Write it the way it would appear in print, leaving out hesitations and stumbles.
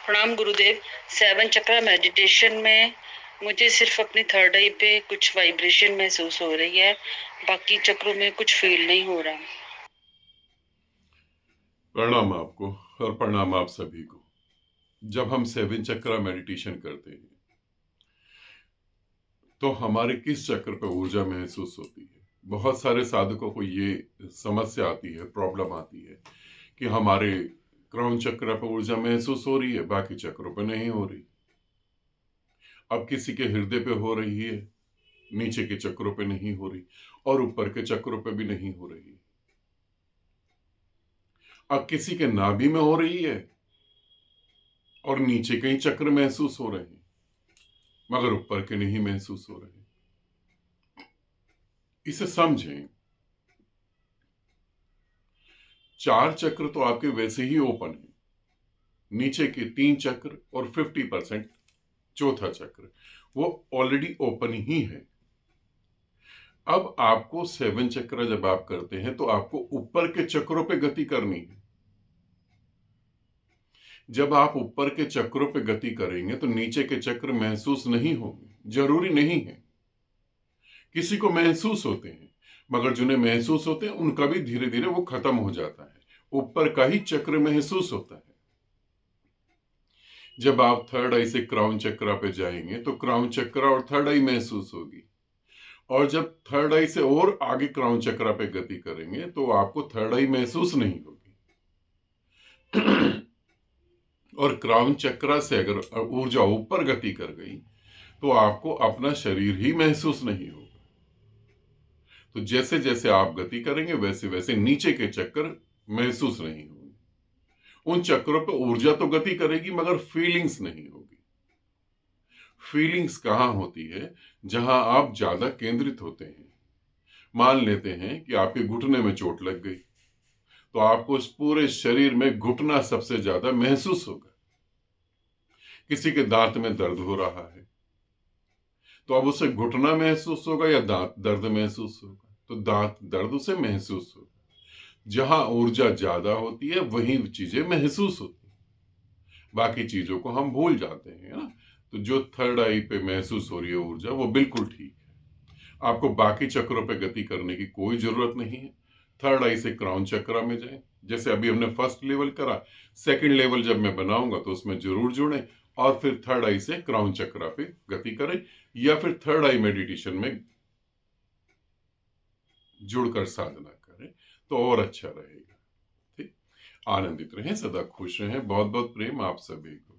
प्रणाम गुरुदेव। 7 चक्रा मेडिटेशन में मुझे सिर्फ अपनी थर्ड आई पे कुछ वाइब्रेशन महसूस हो रही है, बाकी चक्रों में कुछ फील नहीं हो रहा। प्रणाम आपको और प्रणाम आप सभी को। जब हम 7 चक्रा मेडिटेशन करते हैं तो हमारे किस चक्र पर ऊर्जा महसूस होती है। बहुत सारे साधकों को ये समस्या आती है, प्रॉब्लम आती है कि हमारे क्राउन चक्र पर ऊर्जा महसूस हो रही है, बाकी चक्रों पर नहीं हो रही। अब किसी के हृदय पे हो रही है, नीचे के चक्रों पे नहीं हो रही, और ऊपर के चक्रों पे भी नहीं हो रही। अब किसी के नाभि में हो रही है और नीचे कई चक्र महसूस हो रहे हैं, मगर ऊपर के नहीं महसूस हो रहे। इसे समझें। 4 चक्र तो आपके वैसे ही ओपन है, नीचे के 3 चक्र और 50% चौथा चक्र वो ऑलरेडी ओपन ही है। अब आपको 7 चक्र जब आप करते हैं तो आपको ऊपर के चक्रों पे गति करनी है। जब आप ऊपर के चक्रों पे गति करेंगे तो नीचे के चक्र महसूस नहीं होंगे, जरूरी नहीं है। किसी को महसूस होते हैं, मगर जिन्हें महसूस होते हैं उनका भी धीरे धीरे वो खत्म हो जाता है। ऊपर का ही चक्र महसूस होता है। जब आप थर्ड आई से क्राउन चक्र पे जाएंगे तो क्राउन चक्र और थर्ड आई महसूस होगी, और जब थर्ड आई से और आगे क्राउन चक्र पे गति करेंगे तो आपको थर्ड आई महसूस नहीं होगी। और क्राउन चक्र से अगर ऊर्जा ऊपर गति कर गई तो आपको अपना शरीर ही महसूस नहीं होगा। तो जैसे जैसे आप गति करेंगे वैसे वैसे नीचे के चक्र महसूस नहीं होंगे। उन चक्रों पर ऊर्जा तो गति करेगी मगर फीलिंग्स नहीं होगी। फीलिंग्स कहां होती है? जहां आप ज्यादा केंद्रित होते हैं। मान लेते हैं कि आपके घुटने में चोट लग गई, तो आपको इस पूरे शरीर में घुटना सबसे ज्यादा महसूस होगा। किसी के दांत में दर्द हो रहा है तो अब उसे घुटना महसूस होगा या दांत दर्द महसूस होगा? तो दांत दर्द उसे महसूस होगा। जहां ऊर्जा ज्यादा होती है वही चीजें महसूस होती है, बाकी चीजों को हम भूल जाते हैं ना। तो जो थर्ड आई पे महसूस हो रही है ऊर्जा वो बिल्कुल ठीक है। आपको बाकी चक्रों पे गति करने की कोई जरूरत नहीं है। थर्ड आई से क्राउन चक्र में जाए, जैसे अभी हमने फर्स्ट लेवल करा। सेकंड लेवल जब मैं बनाऊंगा तो उसमें जरूर जुड़े, और फिर थर्ड आई से क्राउन चक्र पे गति करें, या फिर थर्ड आई मेडिटेशन में जुड़कर साधना करें तो और अच्छा रहेगा। ठीक। आनंदित रहें, सदा खुश रहें। बहुत बहुत प्रेम आप सभी को।